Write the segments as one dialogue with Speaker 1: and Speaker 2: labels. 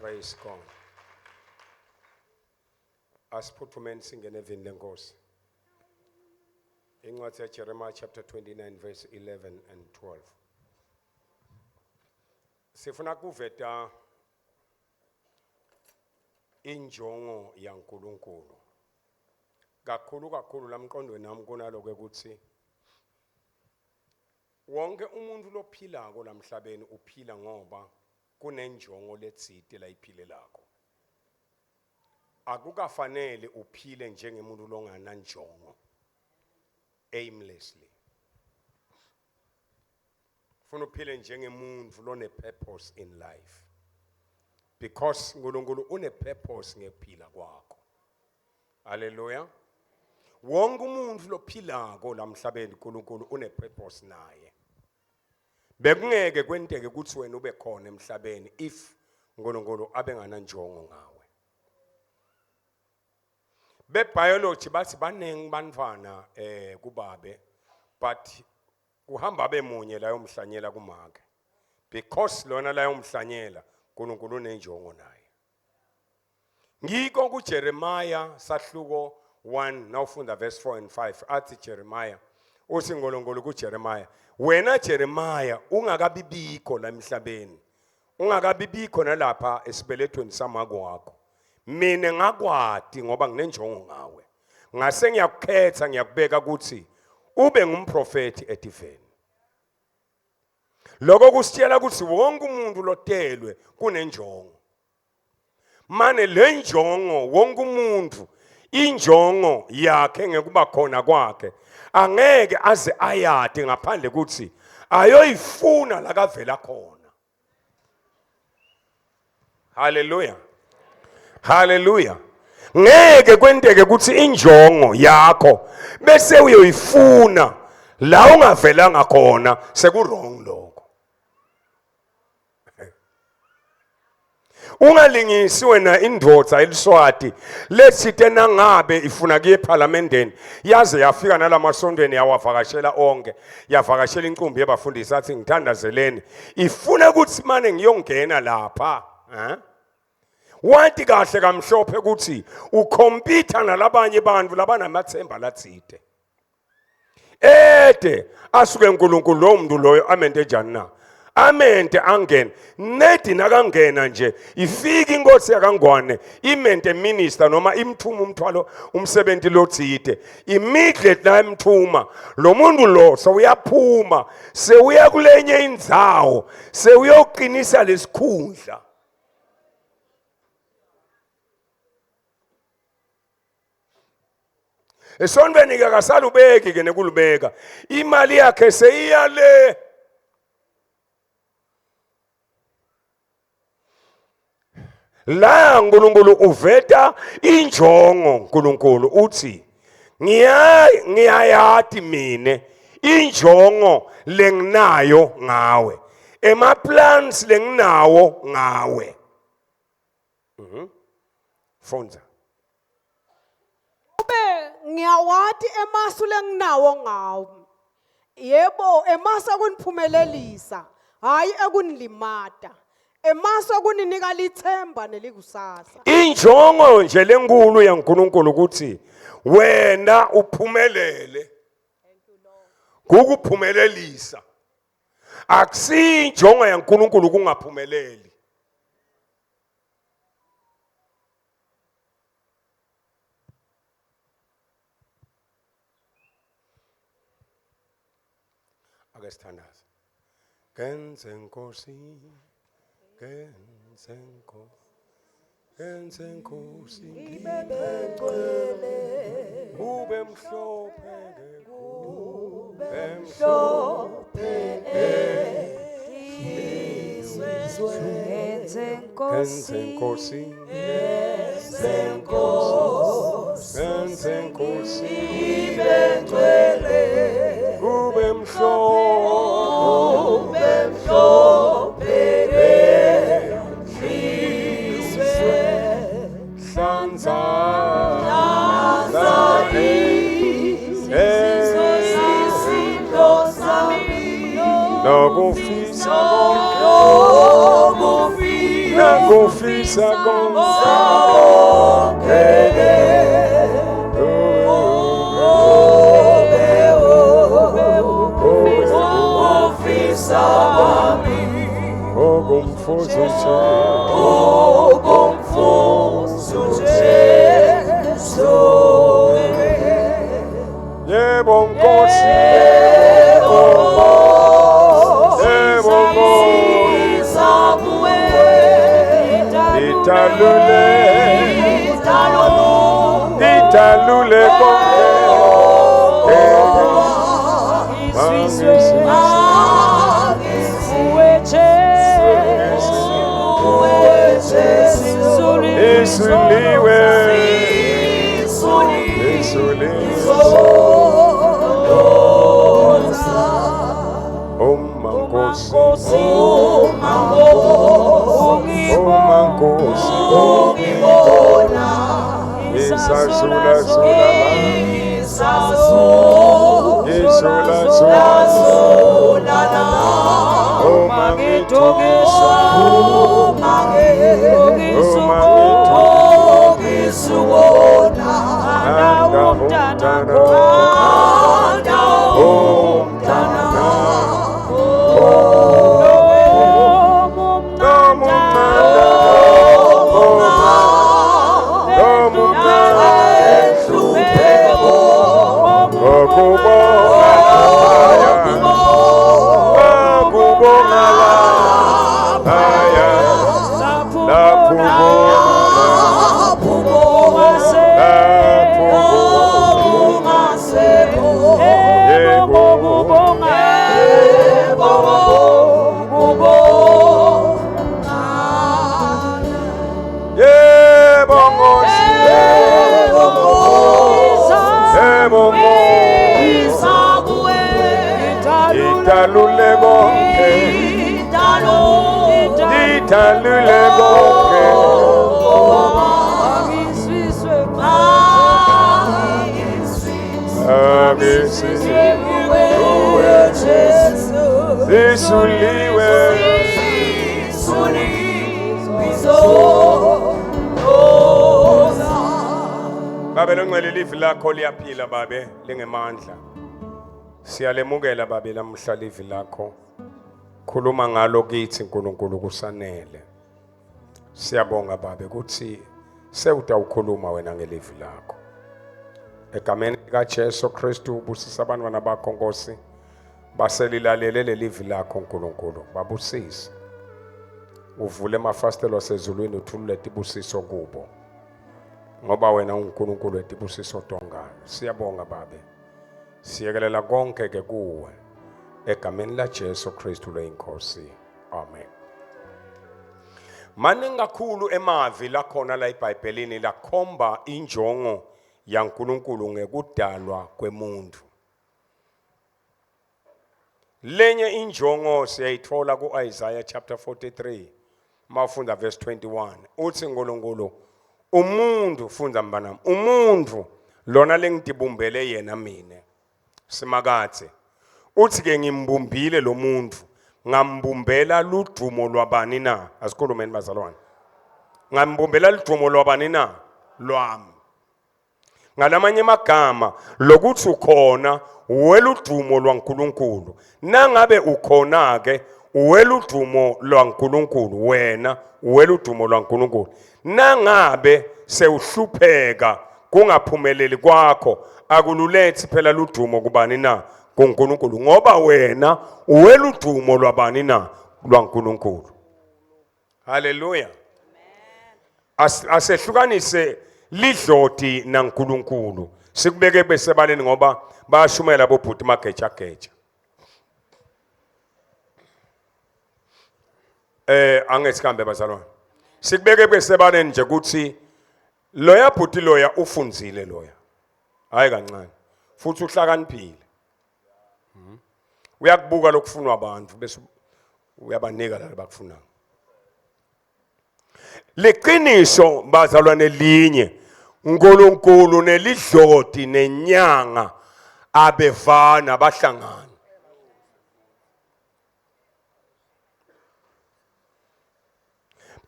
Speaker 1: Praise God. Asiphuthume singene evini lenkosi. Incwadi yaJeremiah chapter 29 verse 11 and 12. Sifuna kuveta injongo yaNkulunkulu. Kakhulu lamqondweni nami kunaloko ukuthi wonke umuntu lophilako lamhlabeni uphila ngoba kunenjongo letsite la iphile lakho. Akukafanele uphile njengemuntu longana njongo aimlessly. Funa uphile njengemuntu lone purpose in life. Because uNkulunkulu une purpose ngephila kwakho. Hallelujah. Wonke umuntu lophilako lamhlabeni uNkulunkulu une purpose naye. Bekungeke kwenteke ukuthi wena ube khona emhlabeni if uNkulunkulu abengana njongo ngawe. Bebiology bathi banengi bantwana kubabe but kuhamba bemunye la yomhlanyela kumake because lona la yomhlanyela uNkulunkulu unenjongo naye. Ngiko kuJeremiah sahluko 1 nawufunda verse 4 and 5 athi Jeremiah uthi uNkulunkulu kuJeremiah wena Jeremiah ungakabibikho la emhlabeni ungakabibikho nalapha esibelethweni samako wakho mina ngakwadi ngoba nginenjongo ngawe ngase ngiyakukhetha ngiyakubeka ukuthi ube ngumprofeti etiveni. Lokho kusitshela ukuthi wonke umuntu lotelwe kunenjongo. Mane le njongo wonke umuntu injongo yakhe ngekuba khona kwakhe angeke aze ayade ngaphandle ukuthi ayoyifuna la kavela khona. Hallelujah. Hallelujah. Ngeke kwenteke ukuthi injongo yakho bese uyoyifuna la ungavelanga khona sekurong lokho. Ungalingisi wena indvodza eliswati lesithe nangabe ifuna kuye eParliamenteni yaze yafika nalamasondweni yawavakashela onke yavakashela incumbi yabafundisi athi ngithandazeleni ifuna ukuthi manje ngiyongena lapha wathi kahle kamhlophe ukuthi ukhompyutha nalabanye abantu labanamathemba latsite asuke uNkulunkulu lo muntu loyo amente njani na amente angena nedi nakangena nje ifika inkosi yakangwane imente minister noma imthuma umthwalo umsebenzi lotsite immediately la imthuma lo muntu lo sewuyaphuma sewuya kulenye indzawo sewuyoqinisa lesikhundla. Esondweni ke akasalubeki ke nekulubeka imali yakhe seyiyale la uNkulunkulu uveta injongo uNkulunkulu uthi ngiyayati mine injongo lenginayo ngawe ema plans lenginawo ngawe. Fonza
Speaker 2: ngiyawati emasu lenginawo ngawo yebo emasu akuniphumelelisa hayi ekunilimata emasu akuninika lithemba nelikusasa.
Speaker 1: Injongo nje lenkulu yaNkulunkulu ukuthi wena uphumelele kukuphumelelisa akusi injongo yaNkulunkulu kungaphumeleli. Akasithandaza kenze Nkosi kenze Nkosi ngibegcwele ube mhlophe
Speaker 2: Kenze
Speaker 1: Nkosi
Speaker 2: ngibegcwele
Speaker 1: ube mhlophe Nokufisa ngofisa Yebo Nkosi, Italule Babe longcwele livi lakho liyaphila babe lingemandla. Siyalemukela babe lamhla livi lakho. Khuluma ngalo kithi uNkulunkulu kusanele. Siyabonga babe ukuthi sewutawukhuluma wena ngelivi lakho. Egameni likaJesu Kristu ubusisa abantwana bakho Nkosi. Baselilalele lelivi lakho uNkulunkulu. Babusise. Uvule amafastelo asezulwini uthulule tibusiso kubo. Ngoba wena uNkulunkulu etibusiso tonga. Siyabonga babe. Siyekelela konke ke kuwe. Egameni laJesu Kristu leyinkosi. Amen. Maningi kakhulu emavi lakhona la eBhayibhelini lakhomba injongo yaNkulunkulu ngekudalwa kwemuntu. Lenye injongo siyayithola ku-Isaiah chapter 43 mawufunda verse 21. Uthi uNkulunkulu umuntu funda mbanami umuntu lona lengitibumbele yena mina simakathe uthi ke ngimbumbile lo muntu ngambumbela ludumo lwabani na asikhulumeni bazalwane ngambumbela ludumo lwabani na lwami ngalamanye amagama lokuthi ukhona uweludumo lwaNkulunkulu nangabe ukhona ke uweludumo lwaNkulunkulu wena uweludumo lwaNkulunkulu nangabe sewuhlupheka kungaphumeleli kwakho akululethi phela ludumo kubani na kuNkulunkulu ngoba wena uweludumo lwabani na lwaNkulunkulu. Haleluya. Asehlukanise lidloti naNkulunkulu sikubeke besebaleni ngoba bayashumela bobhuti mageja geja. Angesikambe bazalwane. Sikubeke besebaleni nje ukuthi loya bhuti loya ufunzile loya. Hayi kancane. Futhi uhlakaniphile. Uyakubuka lokufunwa abantu bese uyabanika la bakufuna. Leqiniso bazalwane linye uNkulunkulu nelidloti nenyanga abevana bahlangana.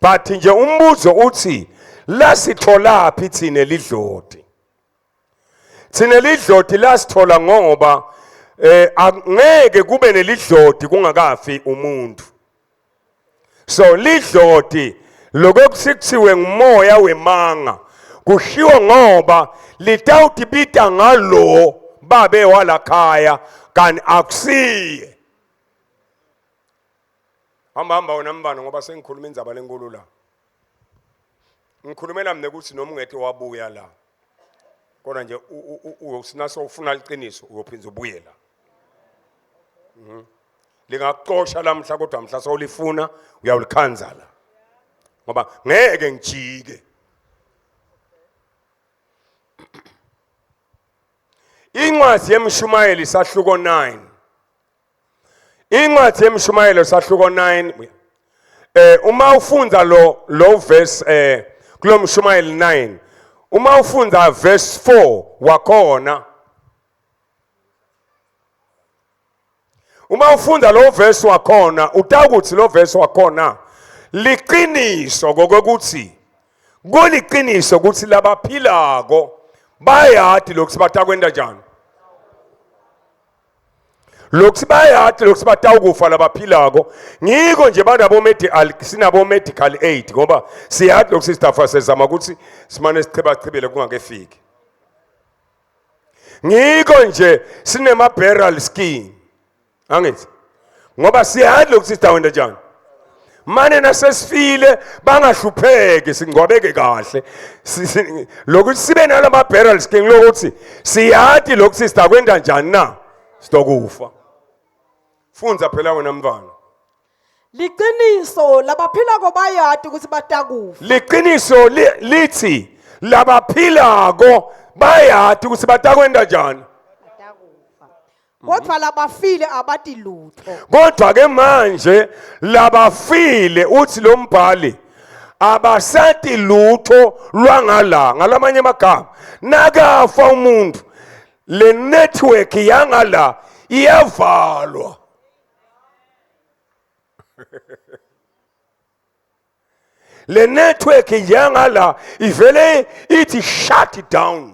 Speaker 1: but nje umbuzo uthi la sitholaphi thine lidloti. Thine lidloti lasithola ngoba angeke kube nelidloti kungakafi umuntu. So lidloti lokusikuthiwe ngumoya wemanga kushiwo ngoba litawutibita ngalo babe walakhaya kanti akusiye. Hamba wena mbana ngoba sengikhuluma indzaba lenkulu la. Ngikhulumela mina ukuthi noma ungeke wabuya la. Kodwa nje usinaso ufuna liqiniso uyophinza ubuye la. Lingakuxosha lamhla kodwa mhla sowulifuna uyawulikhanza la. Ngoba ngeke ngijike. Incwadi yemshumayeli sahluko 9. Incwadi yemshumayeli sahluko 9. Uma ufunza lo verse kulo mshumayeli 9. Uma ufunza verse 4 wakhona. Uma ufunda lo verse wakhona utakuthi lo verse wakhona liqiniso kokuthi kuliqiniso ukuthi labaphilako bayathi lokhu batakwenda njani. Lokhu bayathi lokhu batawukufa labaphilako ngiko nje banabo medical sinabo medical aid ngoba siyathi lokhu sistafa sezama ukuthi simane sichebachebele kungakefiki. Ngiko nje sinema burial scheme. Angithi ngoba siyathi lokhu sitawenda njani. Mane nasesifile bangahlupheki singcwabeke kahle lokuthi sibe nalama burial scheme lokuthi siyathi lokhu sistakwenda njani na sitokufa. Funza phela wena mfana.
Speaker 2: Liqiniso labaphilako bayathi ukuthi batakufa.
Speaker 1: Liqiniso lithi labaphilako bayathi ukuthi batakwenda njani.
Speaker 2: Kodwa labafile abathi lutho.
Speaker 1: Kodwa ke manje labafile uthi lo mbhali abasathi lutho lwangala ngalamanye amagama nakafa umuntu le network yangala iyavalwa. Le network yangala ivele ithi shut it down.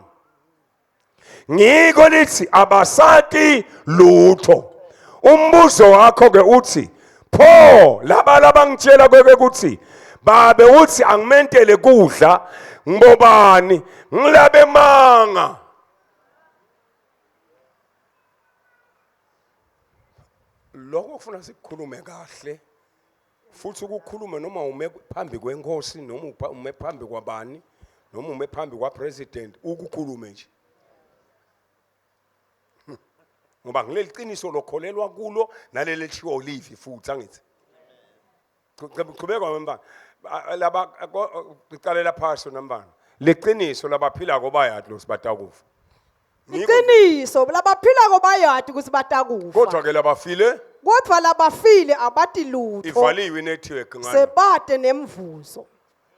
Speaker 1: Ngiko lithi abasati lutho. Umbuzo wakho ke uthi pho laba ngitshela kweke kuthi babe uthi angimentele kudla ngibobani ngilabe manga. Lokho kufuna sikukhulume kahle futhi ukukhuluma noma ume phambi kwenkosi noma ume phambi kwabani noma ume phambi kwa president ukukhulume nje. Ngoba ngileli qiniso lokholelwa kulo naleli chiwo olive futhi angithi. Qhubeka wemba laba icalela phasi nambani. Leqiniso labaphila kobayathi lo sibatakufa.
Speaker 2: Liqiniso labaphilako bayathi ukuthi batakufa.
Speaker 1: Kodwa ke labafile
Speaker 2: Kodwa labafile abathi lutho.
Speaker 1: ivaliwe inetwork ngani.
Speaker 2: Sebade nemvuzo.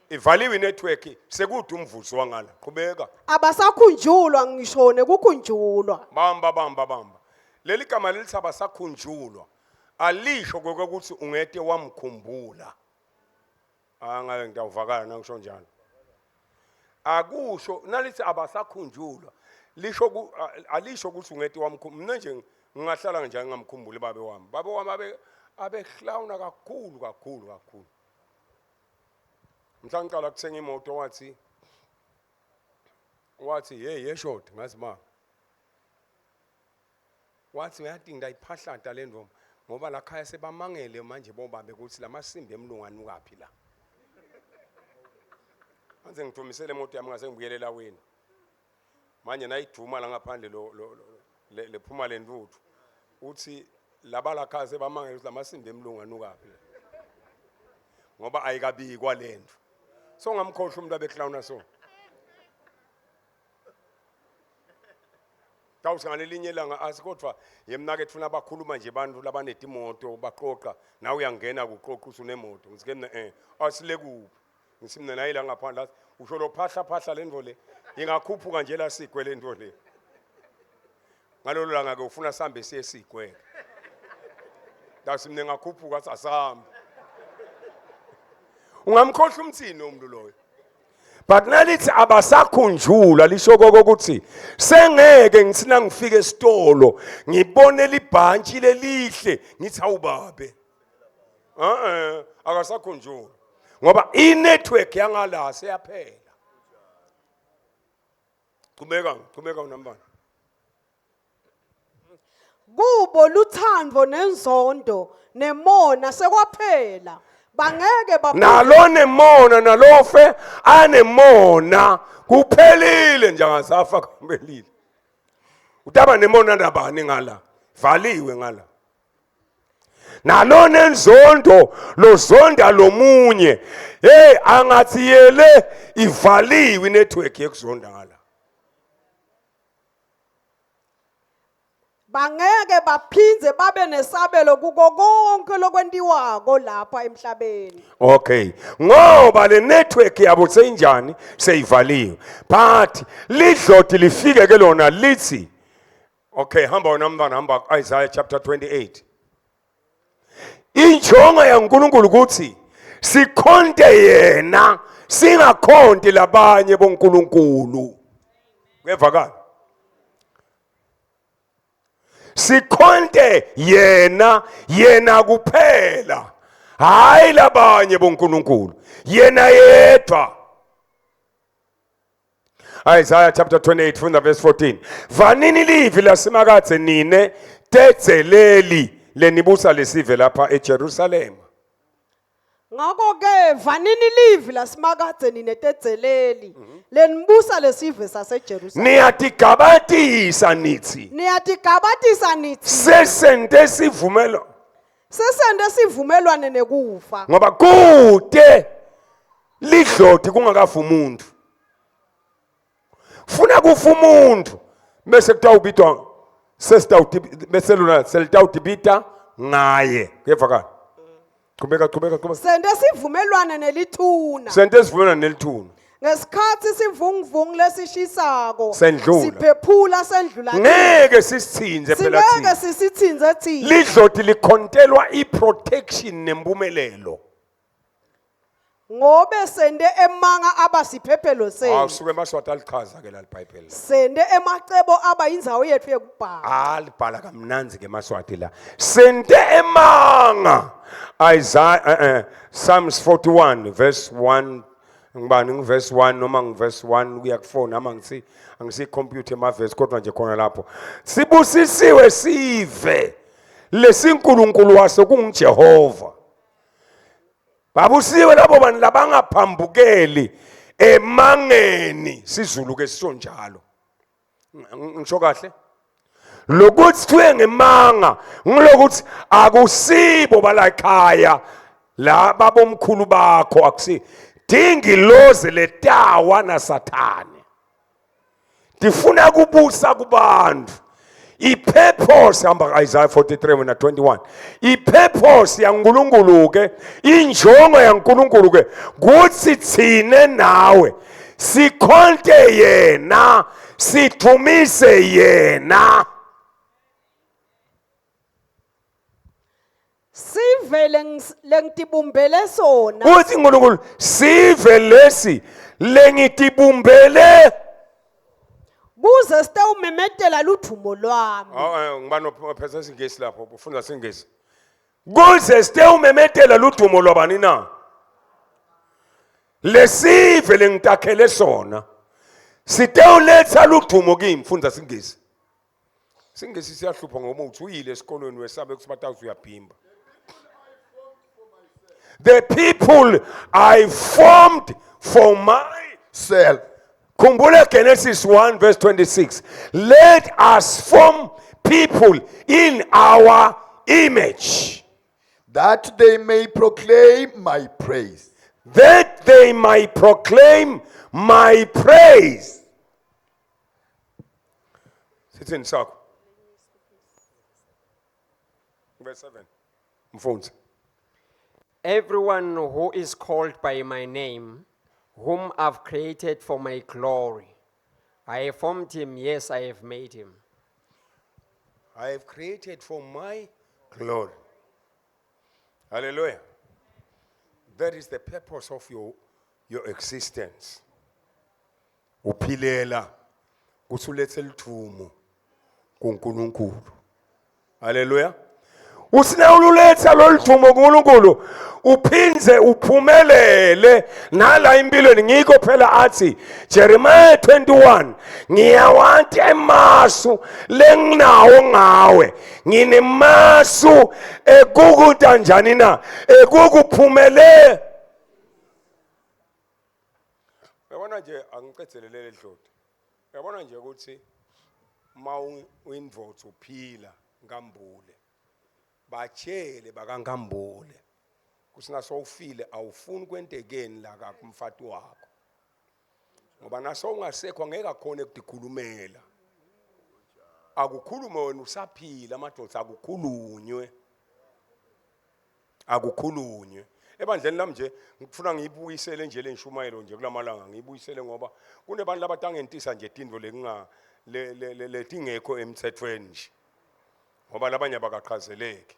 Speaker 1: Ivaliwe inetwork sekude umvuzo wangala. Qhubeka.
Speaker 2: Abasakhunjulwa ngishone kukhunjulwa.
Speaker 1: Bamba. Leli gama lithi abasakhunjulwa. Alisho ukuthi ungete wamkhumbula. Ngale ngiyavakala nangisho njalo. Akusho nalithi abasakhunjulwa. Lisho alisho ukuthi ungete wamkhumbula. Mina nje ngingahlala kanjani ngamkhumbula babe wami. Babe wami abehlawuna kakhulu. Mhla ngiqala ukuthenga imoto wathi hey yeshort ngazi ma. Wathi uyadinga ndayiphahlada le ndoma ngoba la khaya sebamangele manje bobabe ukuthi lamasimbi emlungwane ukaphi la. Manje ngithumisele imoto yami ngase ngibuyelela wena. Manje nayiduma la ngaphandle lephuma lentuthu. Uthi laba la khaya sebamangele ukuthi lamasimbi emlungwane ukaphi la. Ngoba ayikabikwa lento. So ngamkhohlwa umuntu abehlawuna so. Tawusinganelinye langa asikodwa yemnake thuna abakhuluma nje abantu labaneti imoto baqoqa nawe uyangena kuqoqa usunemoto ngizike mina asile kuphi ngisimna nayi la ngaphandle usho lo phahla lento le ingakhuphuka nje la sigwe lento le ngalolu langa ke ufuna sihambe siye sigwe dasimne ngakhuphuka asahambe ungamkhohlwa umthini umuntu loyo. But nalithi abasakhunjulwa lisho kokuthi sengeke ngitsina ngifike esitolo ngibone libhantshi lelihle ngithi awubabe. Akasakhunjulwa. Ngoba i-network yangala seyaphela. Qhubeka unambala.
Speaker 2: Kubo luthando nenzondo nemona sekwaphela. Bangeke
Speaker 1: Nalo nemona nalofe anemona kuphelile nje angasafa kumbelile. Utaba nemona nabani ngala? Valiwe ngala. Nalo nenzondo lozonda lomunye. Hey angathi yele ivaliwe network yekuzonda ngala.
Speaker 2: bangeke baphinze babe nesabelo kuko konke lokwentiwako lapha emhlabeni.
Speaker 1: Okay. Ngoba le network yabo seyinjani seyivaliwe. But lidloti lifike ke lona lithi. Okay, hamba unamntwana hamba Isaiah chapter 28. Injongo yaNkulunkulu ukuthi sikhonte yena singakhonti labanye boNkulunkulu. Kuyevakala. Sikhonte yena kuphela. Hayi labanye boNkulunkulu. Yena yedwa. Isaiah chapter 28 from the verse 14. Vanini livi lasemakathe nine tetzeleli lenibusa lesive lapha eJerusalem.
Speaker 2: Ngakho ke vanini livi lasimakadze ninetetzeleli lenibusa lesive saseJerusalem.
Speaker 1: Niyatigabatisa nithi.
Speaker 2: Niyatigabatisa nithi
Speaker 1: Sesente sivumelo.
Speaker 2: sesende sivumelwane nekufa.
Speaker 1: Ngoba kude lidloti kungakafa umuntu. Funa kufa umuntu bese kutawubitwa bese lona selitawudibita ngaye. Kuyevakala. Qhubeka.
Speaker 2: Sende sivumelwane nelithuna.
Speaker 1: Sente sivumelana nelithuna.
Speaker 2: Ngesikhathi sivunguvungu lesishisako
Speaker 1: Sendlula.
Speaker 2: siphephula sendlula.
Speaker 1: Ngeke sisithinze phela
Speaker 2: Singeke
Speaker 1: thina.
Speaker 2: sisithinze thina.
Speaker 1: Lidloti likhontelwa iprotection nempumelelo.
Speaker 2: Ngobe sende emanga abasiphephelo senu.
Speaker 1: Awusuke emaswati alichaza ke laliBhayibheli.
Speaker 2: Sende emacebo aba indzawo yethu yekubhala.
Speaker 1: Alibhala kamnanzi ke emaswati la. Sente emanga. Isaiah Psalms 41 verse 1 ngibani ngiverse 1 noma ngiverse 1 kuya ku4 nama angisi computer emaverse kodwa nje khona lapho. Sibusisiwe sive lesinkulunkulu waso kunguJehova. Babusiwe labo bantu labangaphambukeli emangeni sizulu ke sisonjalo. Ngisho kahle? Lokuthi kuye ngemanga ngilokuthi akusibo balakhaya la babomkhulu bakho akusi dingiloze letawa na Sathane. Difuna kubusa kubantu. I-purpose hamba Isaiah 43 na 21. I-purpose yaNkulunkulu ke injongo yaNkulunkulu ke kuthi thine nawe sikhonte yena sithumise yena.
Speaker 2: Sive lengitibumbele sona.
Speaker 1: Uthi uNkulunkulu sive lesi lengitibumbele.
Speaker 2: Kuze sitawumemetela luthumo lwami.
Speaker 1: Ngibani opheza isingesi lapho ufunda isingesi. Kuze sitewumemetela ludumo lwabani na? Lesive lengitakhele sona. Sitewuletha ludumo kimi mfunda isingesi. Singesi siyahlupha ngoba uthi uyile esikolweni wesabe ukuthi batawuthi uyabhimba. The people I formed for myself. Kumbula Genesis 1 verse 26. Let us form people in our image.
Speaker 3: That they may proclaim my praise.
Speaker 1: That they might proclaim my praise. Sit in Sako. Verse 7. Mfunzi.
Speaker 4: Everyone who is called by my name, whom I've created for my glory, I have formed him, yes, I have made him.
Speaker 1: I have created for my glory. Hallelujah. That is the purpose of your existence. Uphilela kusulethe lithumo kuNkulunkulu. Hallelujah. Usinawululetha lolithumo kuNkulunkulu uphinze uphumelele nala impilweni ngikho phela athi Jeremiah 21 ngiyawathi emasu lenginawo ngawe nginemasu ekukuta njani na ekukuphumele. Uyabona nje angicethelele ledloti. Uyabona nje ukuthi ma uyindvodza uphila ngambule batshele bakankambule kusina sowufile awufuni kwentekeni la kumfati wakho ngoba naso ungasekho angeke akhona ukudikhulumela akukhulume wena usaphila amadoda akukhulunywe ebandleni lami nje ngifuna ngiyibuyisele nje lenshumayelo nje kulamalanga ngiyibuyisele ngoba kunebantu labatangentisa nje tindvo letingekho emthethweni nje ngoba labanye bakaqhazeleki.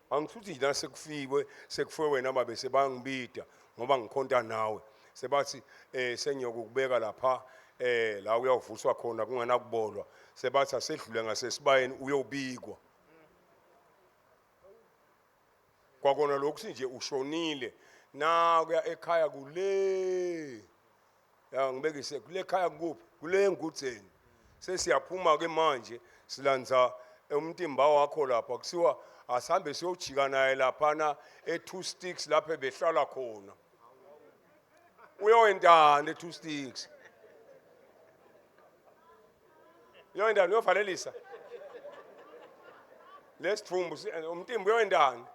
Speaker 1: Angithuthi nje sekufiwe wena babe sebangibida ngoba ngikhonta nawe sebathi sengiyokubeka lapha la uyavuswa khona kungena kubolwa sebathi asedlule ngasesibayeni uyobikwa kwakona lokhu nje ushonile na kuya ekhaya kule ya ngibekise kule ekhaya kuphi kule ngutseni sesiyaphuma ke manje silandza umtimba wakho lapha kusiwa asambe siyojika naye laphana e2 sticks lapha behlala khona uyoyentana e2 sticks uyoyentana uyovalelisa lesithumbu umtimba uyoyentana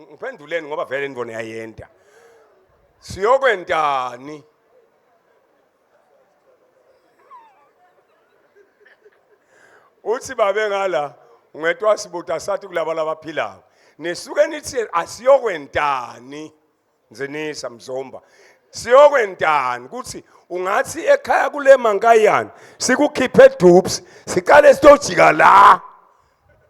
Speaker 1: ngiphenduleni ngoba vele nivone yayenta siyokwentani uthi babe ngala ungethwa sibuta sathi kulaba labaphilayo nesuke nithi asiyokwentani nzenisa mzomba siyokwentani kuthi ungathi ekhaya kule mankayana sikukhiphe dupes siqale sitojika la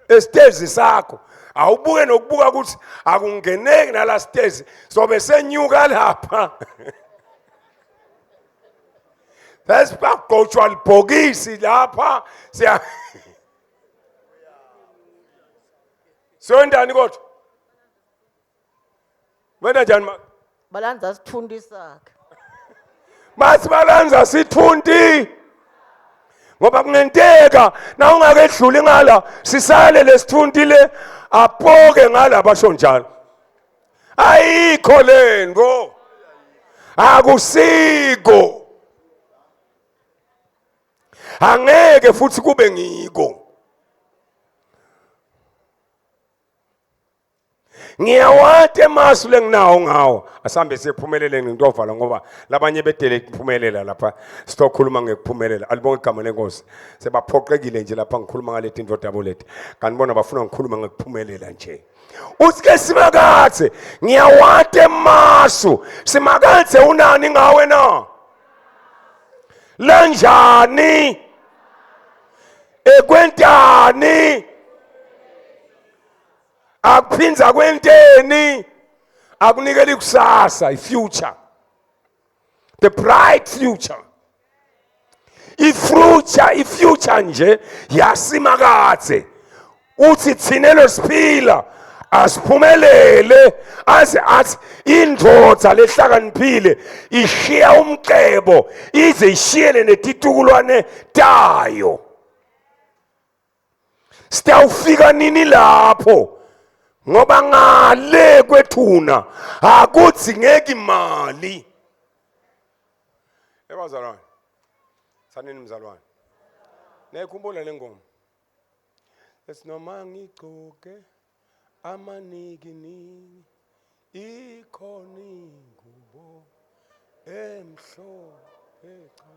Speaker 1: estezi sakho awubuke nokubuka ukuthi akungeneki nala stezi sobe senyuka lapha Sesibagojwa libhokisi lapha siya Sondani kodwa wena njani ma
Speaker 5: balanza sithundi sakhe
Speaker 1: Bathi balanza sithundi ngoba kungenteka na ungakedluli ngala sisale lesithundi le aphoke ngala basho njalo ayikho lento akusiko angeke futhi kube ngiko ngiyawate masu lenginawo ngawo asambe siyephumelele ngintovala ngoba labanye bedele kuphumelela lapha sitokhuluma ngekuphumelela alibonke igama lenkosi sebaphoqekile nje lapha ngikhuluma ngale tinto dabo leti kanibona bafuna ngikhuluma ngekuphumelela nje usike simakathe ngiyawate masu simakathe unani ngawe na lanjani ekwentani akuphinza kwenteni akunikela ikusasa ifuture the bright future ifuture nje yasimakathe uthi thinelo siphila asiphumelele athi indvodza lehlakaniphile ishiya umcebo ize ishiyele netitukulwane tayo sitawufika nini lapho ngoba ngale kwethuna akudzingeki imali ebazalwane sanini mzalwane nekhumbula lengoma esinoma ngigcoke amaniki ikhona ingubo emhlophe cha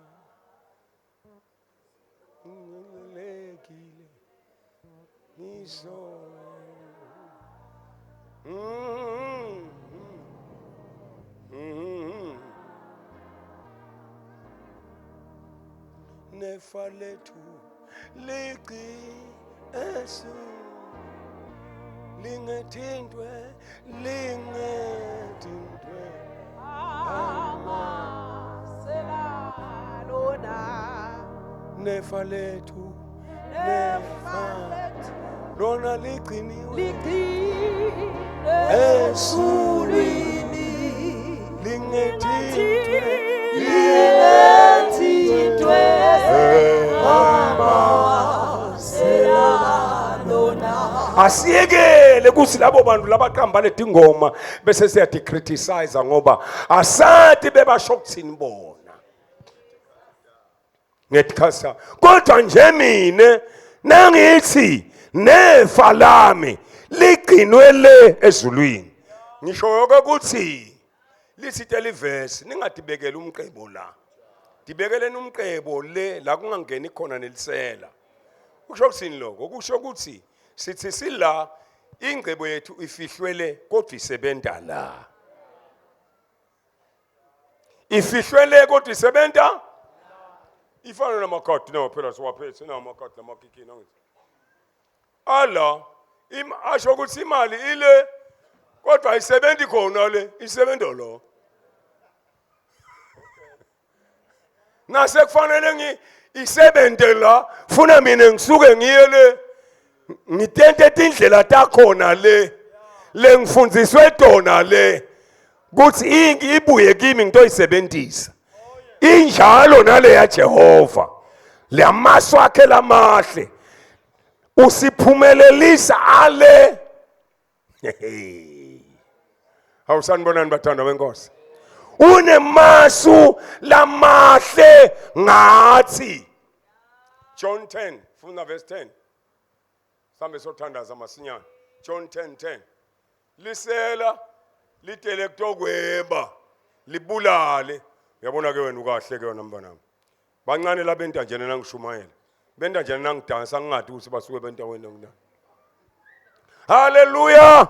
Speaker 1: ngilekile niso nefa lethu liqi esu lingethintwe nefa lethu lona ligciniwe esulwini lingethintwe asiyekele kuthi labo bantu labaqamba letingoma bese siyadicriticize ngoba asathi bebasho kuthini bona ngethikasa kodwa nje mina nangithi nefa lami ligcinwe le ezulwini ngisho ukuthi lithi telivesi ningadibekela umqebo la dibekeleni umqebo le la kungangeni khona nelisela kusho kuthini lokho kusho ukuthi sithi sila ingcebo yethu ifihlwele kodwa isebenta la ifihlwele kodwa isebenta ifana namakhadi nawo phela siwaphethe namakhadi lamakiki nangithi ala asho ukuthi imali ile kodwa ayisebenzi khona le isebenza lo nase kufanele isebenze la funa mina ngisuke ngiye le ngitente indlela takhona le ngifundziswe tona le kuthi ibuye kimi ngitoyisebenzisa injalo nale ya Jehova lamasu akhe lamahle usiphumelelisa ale awusanibonani bathanda wenkosi unemasu lamahle ngathi John 10 funa verse 10 sambe sothandaza masinyana John 10:10 lisela litele kutokweba libulale uyabona ke wena ukahle ke wena mbanami bancane labentanjana nangishumayela bentanjana nangidansa ngingadi ukuthi basuke bentaweni ngina haleluya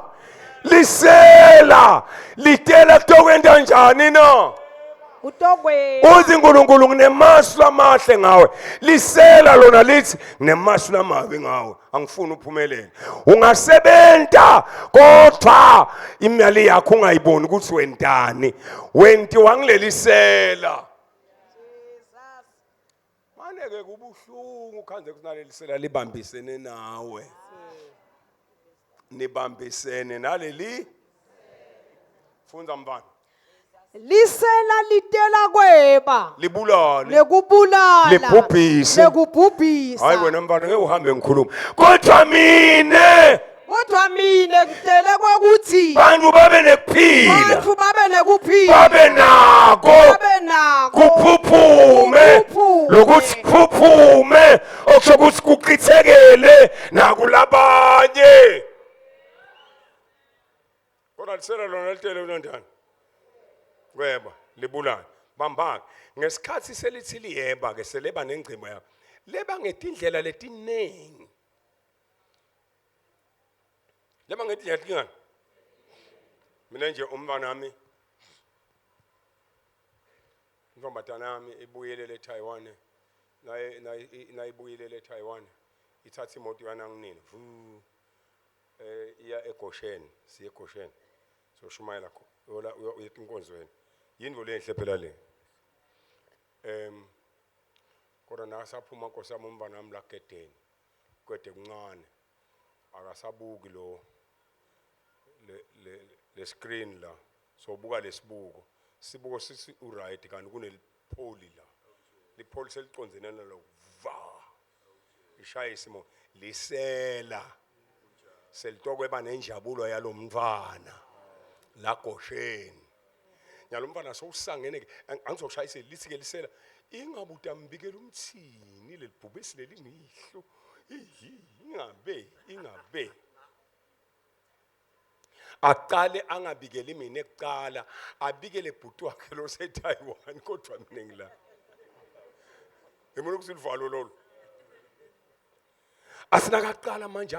Speaker 1: lisela litele kutokwenda njani no uthi uNkulunkulu nginemasu lamahle ngawe lisela lona lithi nginemasu lamabi ngawe angifuni uphumelele ungasebenta kodwa imali yakho ungayiboni ukuthi wentani wenti wangilelisela maneke kubuhlungu ukhanze kunalelisela libambisene nawe nibambisene naleli funza mbana
Speaker 2: lisela litela kweba
Speaker 1: libulale
Speaker 2: nekubulala
Speaker 1: libhubhise
Speaker 2: nekubhubhisa
Speaker 1: hayi wena mfana ngeke uhambe ngikhuluma kodwa mina
Speaker 2: ngitele kwekuthi
Speaker 1: bantu babe nekuphila
Speaker 2: bantu babe nekuphila
Speaker 1: babe nako kuphuphume lokuthi kuphuphume okusho ukuthi kuqithekele nakulabanye kodwa lisela lona litele unandani kweba libulala bambaka ngesikhathi selithi liyeba ke seleba nengcimo yakho leba ngetindlela letinengi leba ngetindlela tingani mina nje umntwana wami intombatana yami ibuyelele eTaiwan naye ibuyelele eTaiwan ithatha imoto yananginini iya eGoshen siye eGoshen so shumayela yola uyinkonzweni yindvo lenhle phela le kodwa nasaphuma nkosami umbana wami lagedeni kwede kuncane akasabuki lo le screen la so buka lesibuko sibuko sithi uright kanti kunelipoli la lipoli seliconzene nalo va ishaya isimo lisela selitokweba nenjabulo yalomntwana la Gosheni nyalo mfana sowusangene ke angizoshayise lithi ke lisela ingabe utambikela umthini lelibhubesi lelingihlo ingabe aqale angabikeli mina ekuqala abikele ibhuti wakhe lo seTaiwan kodwa mina ngila ngimona ukusilivalo lolo asinakaqala manje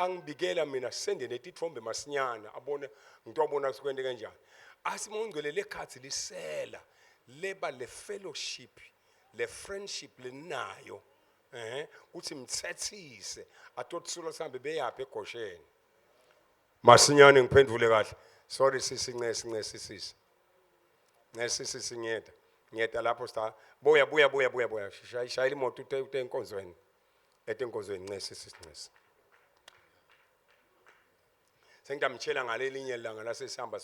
Speaker 1: angibikela mina sende netithombe masinyana abone ngitobona sikwende kanjani asimongcwele lekhathi lisela leba le fellowship le friendship lenayo uthi mthethise atotsula sambe beyaphi eGosheni Masinyane ngiphendule kahle. Sorry sisi Ncesi. Ncesi sinyeta. Nyeta lapho sta. Buya. Shayela imoto ute enkonzweni. Enkonzweni Ncesi. Sengitamtshela ngalelinye ilanga lasesihamba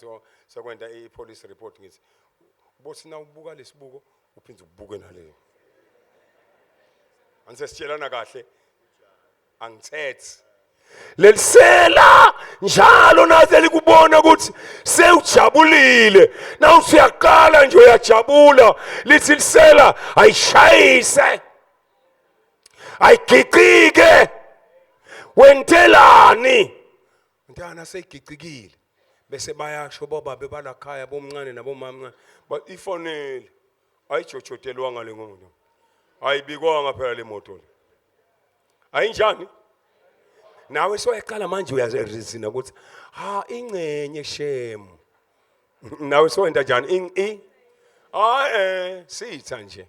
Speaker 1: sokwenda ipolice report ngithi bosi na ubuka lesibuko uphindze ubuke naleyo. Ansesitshelana kahle angithethe. Lelisela njalo naze likubona ukuthi sewujabulile na usiyaqala nje uyajabula lithi lisela ayishayise ayigiqike wentelani ntana seyigicikile bese bayasho bobabe balakhaya bomncane nabomama ifonele ayijojotelwa ngale ngomuntu ayibikwanga phela le moto le ayinjani nawe soyaqala manje uyarizina ukuthi ingcenye shemu nawe soyenda njani sitha nje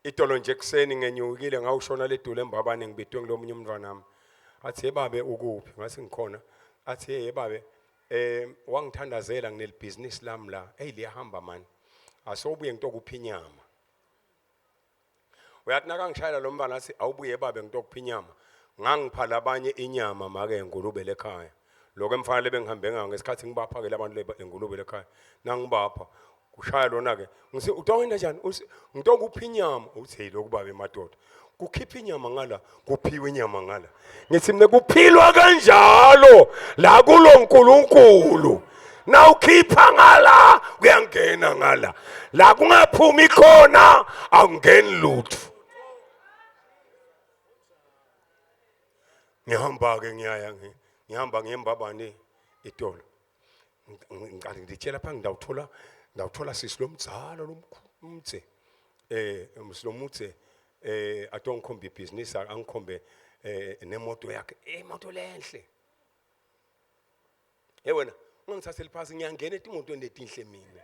Speaker 1: itolo nje kuseni ngenyukile ngawushona ledule embabane ngibitwe ngilomunye umntwana nami athi ebabe ukuphi ngase ngikhona athi ebabe wangithandazela nginelibhizinisi lami la liyahamba mani asobuye ngitokupha inyama uyathi nakangishayela lo mbana athi awubuye ebabe ngitokupha inyama ngangipha labanye inyama make engulube lekhaya lokho emfanele bengihambe ngayo ngesikhathi ngibapha ke labantu engulube lekhaya nangibapha kushaya lona ke ngithi utawenda njani ngitokupha inyama uthi hey lokubabe madoda kukhipha inyama ngala kuphiwe inyama ngala ngithi mina kuphilwa kanjalo la kulonkulunkulu na ukhipha ngala kuyangena ngala la kungaphumi khona awungeni lutho ngihamba ngiyembabane itolo ngiqale ngitshela pha ndawuthola sisi lomdzala lomkhumthe umslomuthe atongikhombe ibhizinisi angikhombe nemoto yakhe imoto lenhle wena ungangithathele phasi ngiyangena etimotweni letinhle mina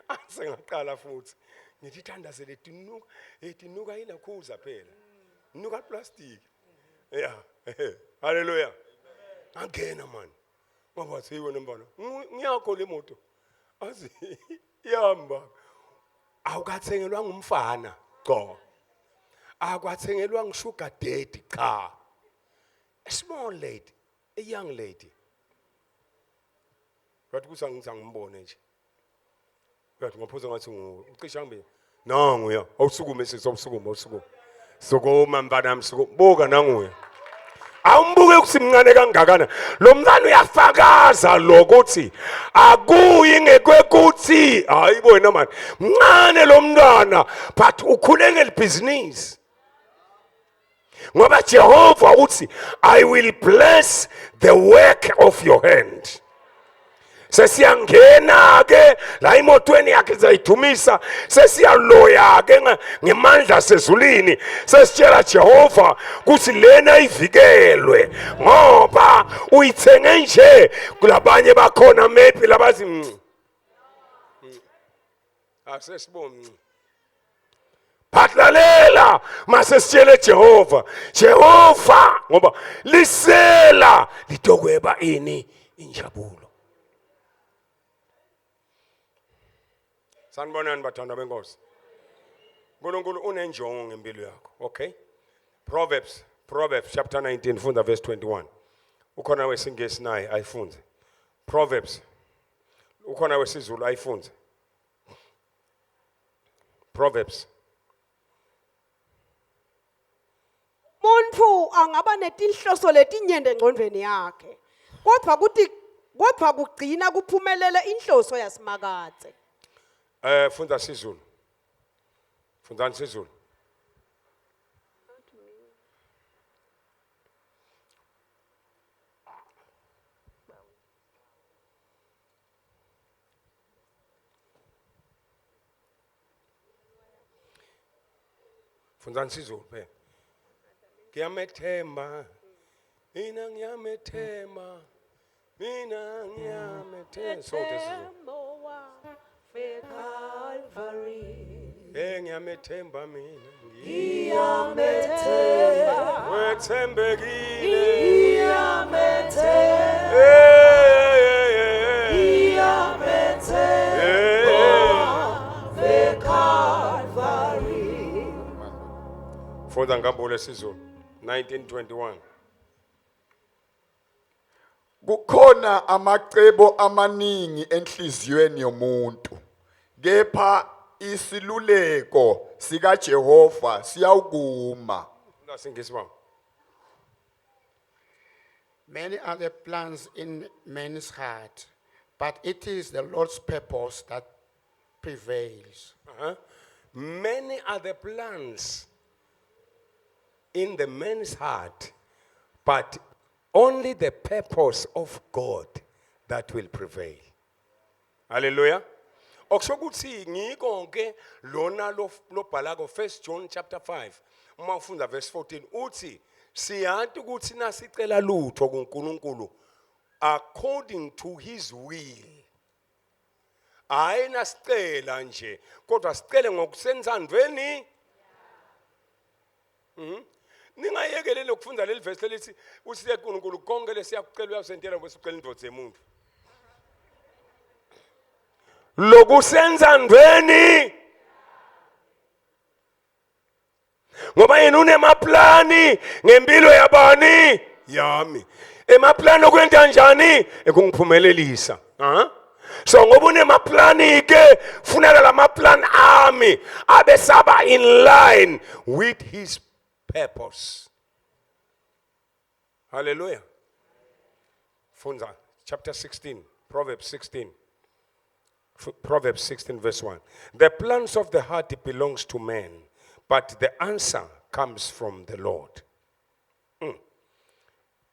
Speaker 1: asengaqala futhi ngithi ithandazele tinuka ilakhuza phela nuka plastic haleluya angena mani ngoba wathi wena mbona ngiyakho le moto azi ihamba awukathengelwa ngumfana cha akwathengelwa ngishuga daddy cha a small lady a young lady bathi kusangimbone nje bathi ngaphuza ngathi ucisha ngibe nangu awusukume sesawusukuma sokoma mbanami sokubuka nanguya awumbuke ukuthi mncane kangakana lo mncane uyafakaza lokuthi akuyi ngekwekuthi hayibo mani mncane lo mntwana but ukhule ngelibhizinisi ngoba Jehova uthi I will bless the work of your hand sesiyangena ke la imotweni yakhe zayithumisa sesiyaloya ke ngemandla sezulwini sesitshela Jehova ukuthi lena ivikelwe ngoba uyithenge nje kulabanye bakhona maybe labazi asesiboni phatlalela mase sitshele Jehova ngoba lisela litokweba ini injabulo sanibonani bathanda benkosi uNkulunkulu unenjongo ngempilo yakho okay Proverbs chapter 19 funda verse 21 ukhona wesingesi naye ayifunze Proverbs ukhona wesizulu ayifunze Proverbs
Speaker 2: Umuntu angaba netinhloso letinyende engqondweni yakhe kodwa kugcina kuphumelele inhloso yasimakathe
Speaker 1: funda sizulu fundani sizulu fundani sizulu phela ngiyamethemba mina ngiyamethemba so this is
Speaker 5: Calvary.
Speaker 1: ngiyamethemba mina wethembekile Funda ngambule sizulu 1921
Speaker 3: Kukhona amacebo amaningi enhliziyweni yomuntu. Kepha isiluleko sika Jehova siyawukuma.
Speaker 1: Lasingisi bami
Speaker 6: Many are the plans in man's heart, but it is the Lord's purpose that prevails.
Speaker 1: Many are the plans in the man's heart, but only the purpose of God that will prevail. Hallelujah. Okushokuthi ngikonke lona lobhala ko 1 John chapter 5 uma ufunda verse 14 uthi siyanti ukuthi nasicela lutho kuNkulunkulu according to his will. Hayi nasicela nje kodwa sicele ngokusenzandweni. Ningayekelele ukufunda leli verse lelithi usiye kuNkulunkulu konke lesiyakucela uyasentela bese ucela indvodza yemuntu. Lokusenzandweni ngoba yena unemaplani ngempilo yabani yami emaplani okwenta njani ekungiphumelelisa so ngoba unemaplani ke funeka lamaplan ami abesaba in line with his purpose. Hallelujah. Funza chapter 16 Proverbs 16 Proverbs 16 verse 1. The plans of the heart belongs to man, but the answer comes from the Lord.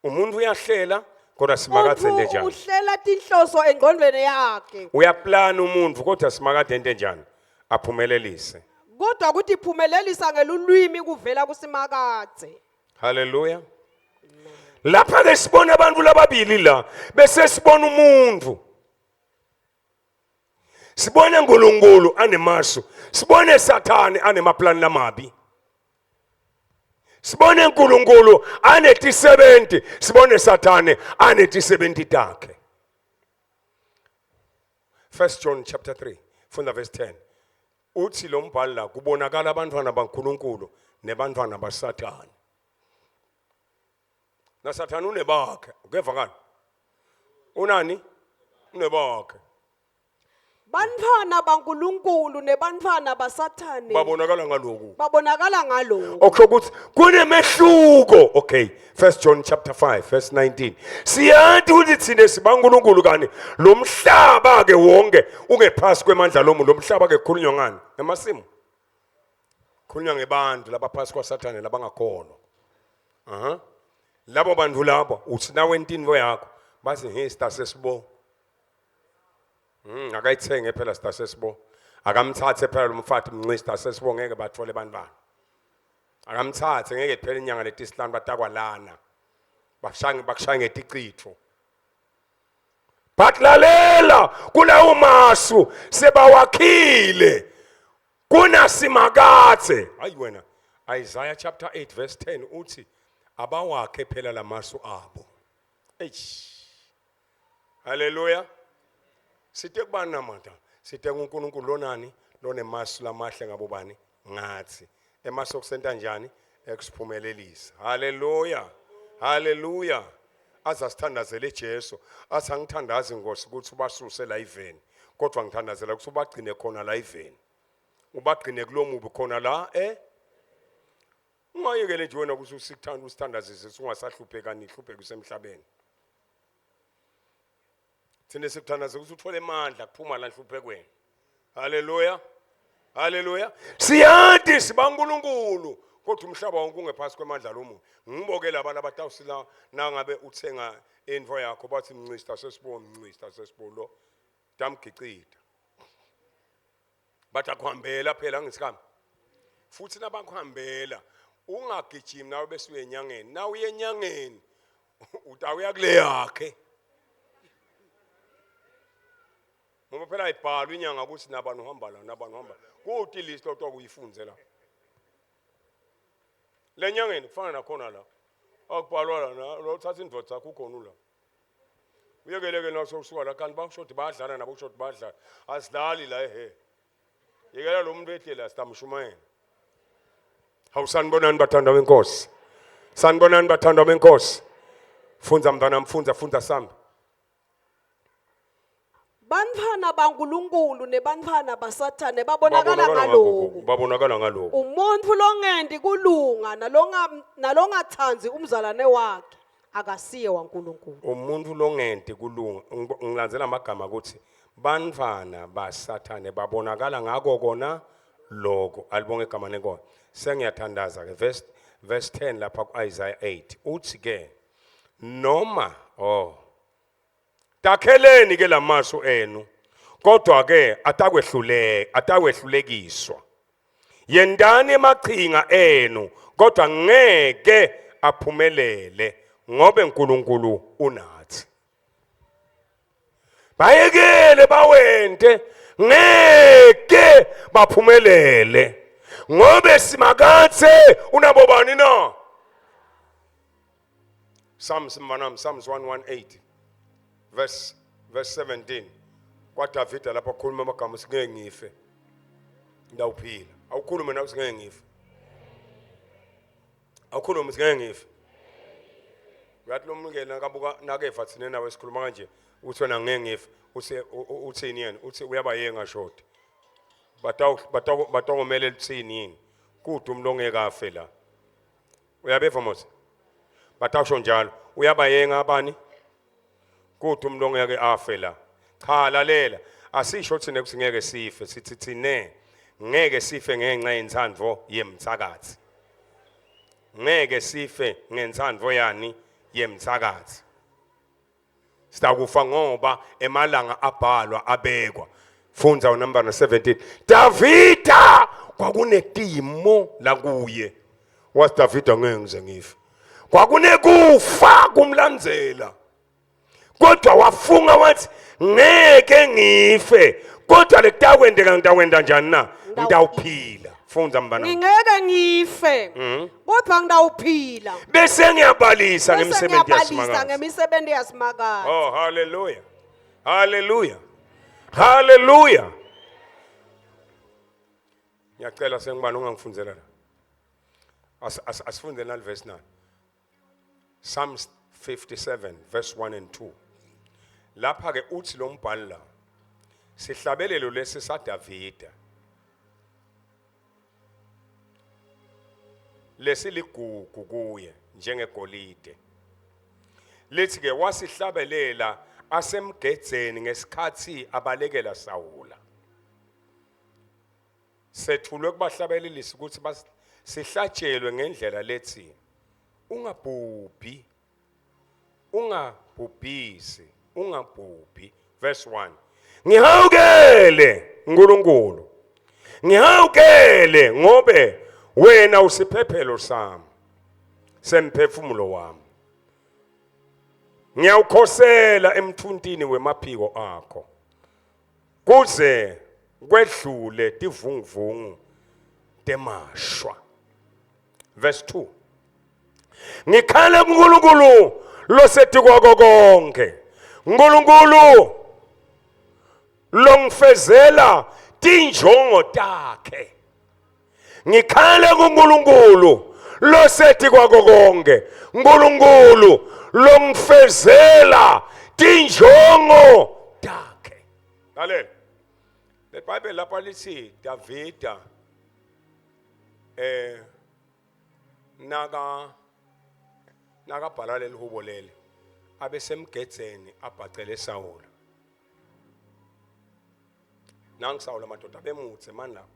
Speaker 1: Umuntu uyahlela kodwa simakade ende njani?
Speaker 2: Uhlela tinhloso engqondweni yakhe.
Speaker 1: Uyaplana umuntu kodwa simakade ende njani? Aphumelelise.
Speaker 2: Kodwa ukuthi iphumelelisa ngelulwimi kuvela kusimakade.
Speaker 1: Hallelujah. Lapha ke sibona abantu lababili la bese sibona umuntu. Sibone uNkulunkulu anemasu, sibone Sathane anemaplani lamabi. Sibone uNkulunkulu anethi-70, sibone Sathane anethi-70 takhe. 1 John chapter 3 funda verse 10. Uthi lo mbhalo la kubonakala abantwana baNkulunkulu nebantwana baSathane. Na Sathane unebakhe, ukeva ngani? Unani? Unebakhe.
Speaker 2: Bantwana baNkulunkulu nebantwana baSathane
Speaker 1: Babonakala ngaloku.
Speaker 2: babonakala ngalo.
Speaker 1: Okuthi kunemehluko. Okay, 1 John chapter 5 verse 19. Siyathi ukuthi thina sibaNkulunkulu kani lo mhlaba ke wonke ungephasi kwemandla lomu lo mhlaba ke khulunywa ngani? Emasimu. Khulunywa ngebantu labaphasi kwaSathane labangakholwa. Labo bantu labo uthi nawe intinvo yakho bathi hey star sesibo. Akayithenge phela star sesibo. Akamthathe phela lo mfati mnci star sesibo ngeke bathole bantwana. Akamthathe ngeke phela inyanga letisihlanu batakwa lana. Bakushaya ngeticitho. Baklalela kulawo masu sebawakhile. Kunasimakathe. Hayi wena. Isaiah chapter 8 verse 10 uthi abawakhe phela lamasu abo. Hallelujah. Sithe kubani namandla? Sithe uNkulunkulu lonani lonemasu lamahle ngabo bani? Ngathi. Emasu okusenta njani? Ekusiphumelelisa. Hallelujah. Hallelujah. Azasithandazele Jesu. Asangithandazi Nkosi ukuthi ubasuse la iveni. Kodwa ngithandazela ukuthi ubagcine khona la iveni. Ubagcine kulomubi khona la ungayekele nje wena ukuthi usikuthanda usithandazise ungasahlupheka nihlupheke usemhlabeni. Thina sikuthandaza ukuthi uthole amandla kuphuma la nhluphekweni. Hallelujah. Hallelujah. Siyathi sibaNkulunkulu kodwa umhlaba wonke ungephasi kwemandla lomuntu. Ngibokela abantu abatawusila nangabe uthenga info yakho bathi mncista sesibolo damgicida. Batakuhambela phela ngisikami. Futhi nabakuhambela ungagijimi nawe bese uyenyangeni. Na uyenyangeni utawuya kule yakhe. ngoba phela ayibhalwa inyanga ukuthi nabani uhamba la nabani uhamba kuthi list oqoqa uyifunze la lenyangeni kufana nakhona la akubhalwa la lo uthatha indvodza yakho ukhona la uyekeleke naso usuka la kanti bakushothi bayadlala nabo kushothi bayadlala asidlali la ehe yekela lo muntu ehleli sitamshumayela Sanibonani bathandwa benkosi. Sanibonani bathandwa benkosi. Funza mntwana mfunza funza sami.
Speaker 2: Bantwana baNkulunkulu nebantwana baSathane babonakala ngalokhu.
Speaker 1: Babonakala ngalokhu.
Speaker 2: Umuntu longendi kulunga nalongathanzi umzalwane wakhe akasiye waNkulunkulu.
Speaker 1: Umuntu longenti kulunga ngilandzela amagama ukuthi bantwana baSathane babonakala ngako kona lokho alibonge igama lenkosi. Sengiyathandaza ke verse 10 lapha kuIsaiah 8 uthi ke noma takheleni ke lamasu enu kodwa ke atakwehlulekiswa yendani emachinga enu kodwa ngeke aphumelele ngobe uNkulunkulu unathi bayekele bawente ngeke baphumelele ngobe simakathe unabo bani na Psalms 118 verse 17 kwaDavid lapha khuluma amagama singeke ngife ndawuphila awukhulume nawe singeke ngife awukhulume singeke ngife uyathi lo mngene akabuka nakefa thina nawe sikhuluma kanje uthi wena ngeke ngife uthini yena uthi uyabayenga short batongomele litsini yini kude umuntu ongeke afe la uyabeva mose batasho njalo uyabayenga abani kude umuntu ongeke afe la cha lalela asisho ukuthi nekusingeke sife sithi thine ngeke sife ngenxa yentsandvo yemthakathi ngeke sife ngentsandvo yani yemthakathi sitakufa ngoba emalanga abhalwa abekwa Funza number 17 Davida kwakunetimo la kuye was Davida ngeke ngize ngife kwakunekufa kumlandzela kodwa wafunga wathi ngeke ngife kodwa lekutakwendeka ngitakwenda njani na ngitawuphila Funza mbana
Speaker 2: ngeke ngife kodwa ngitawuphila
Speaker 1: bese ngiyabalisa
Speaker 2: ngemisebenzi yasimakazi
Speaker 1: Oh hallelujah hallelujah Hallelujah. Ngiyacela sengibani ungangifundzela la. Asifunde nal verse 9. Psalms 57 verse 1 and 2. Lapha ke uthi lo mbhali la. Sihlabelelo lesi sa Davida. Lesi ligugu kuye njengegolide. Lethi ke wasihlabelela asemgedzeni ngesikhathi abalekela Sawula sethulwe kubahlabelelisi ukuthi sihlatshelwe ngendlela lethi ungabhubhi ungabhubhisi ungabhubhi verse 1 ngihawukele uNkulunkulu ngihawukele ngobe wena usiphephelo sami semphefumulo wami ngiyawukhosela emthuntini wemaphiko akho kuze kwedlule tivunguvungu temashwa verse 2 ngikhala kuNkulunkulu losetikwa konke uNkulunkulu longifezela tinjongo takhe ngikhala kuNkulunkulu losetikwa konke uNkulunkulu longifezela tinjongo takhe lalela le Bible lapha lithi Davida naka bhala lelihubo leli abesemgedzeni abhacele Sawula nangu Sawula madoda abemutse mani lapha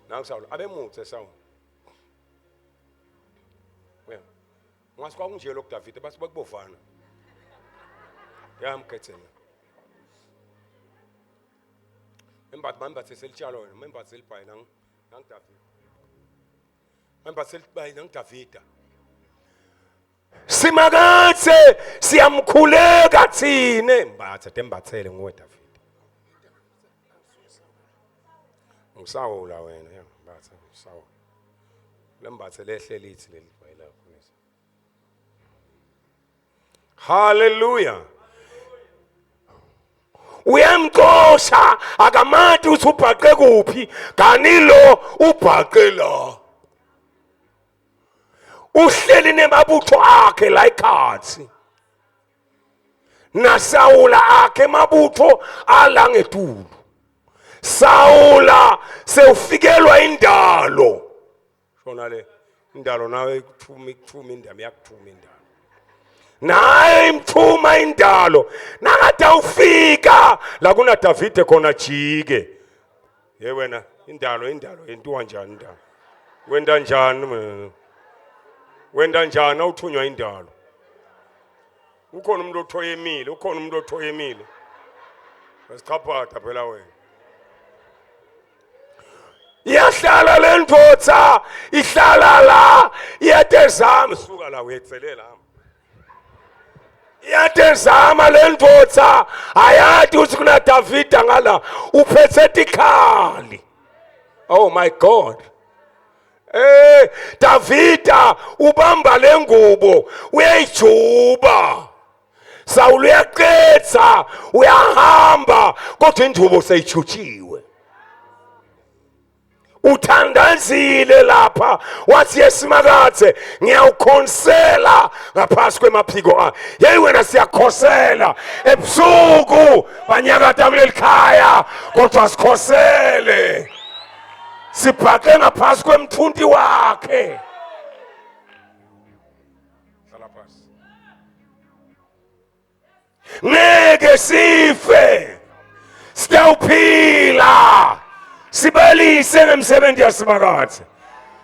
Speaker 1: nangu Sawula abemutse Sawula Ngasi kwakunje lokhu Davida basi bakubovana yamgedzeni membathe selitshalo wena membathe selibhayi nang Davida membathe selibhayi nang Davida simakathe siyamkhuleka thine mbathe tembathele nguwe Davida ngisawula wena ya mbatha ngisawula lembathe lehle lithi leli fayela khonisa hallelujah uyamxosha akamati uthi ubhaqe kuphi kanilo ubhaqe la uhleli nemabutho akhe la ikhathi nasawula akhe mabutho ala ngetulu Sawula sewufikelwa indalo shona le indalo nawe ikuthuma indalo yakuthuma indalo naye imthuma indalo nakade ufika la kuna Davide khona jike ye wena indalo yentiwa njani indalo wenda njani awuthunywa indalo ukhona umuntu othoyemile wesichaphatha phela wena yahlala lendvodza ihlala la yatezama suka la uyetselela yatezama lendvodza ayathi ukuthi kuna Davida ngala uphethe tikhali oh my god Davida ubamba lengubo uyayijuba Sawulu uyaqedza uyahamba kodwa indubo seyichuchiwe uthandazile lapha wathi yesimakathe ngiyawukhonsela ngaphasi kwemaphiko yeyi wena siyakhosela ebusuku banyakata kuleli khaya kodwa sikhosele sibhaqe ngaphasi kwemthunti wakhe hlala phansi ngeke sife sitawuphila sibalise ngemsebenzi yasimakathe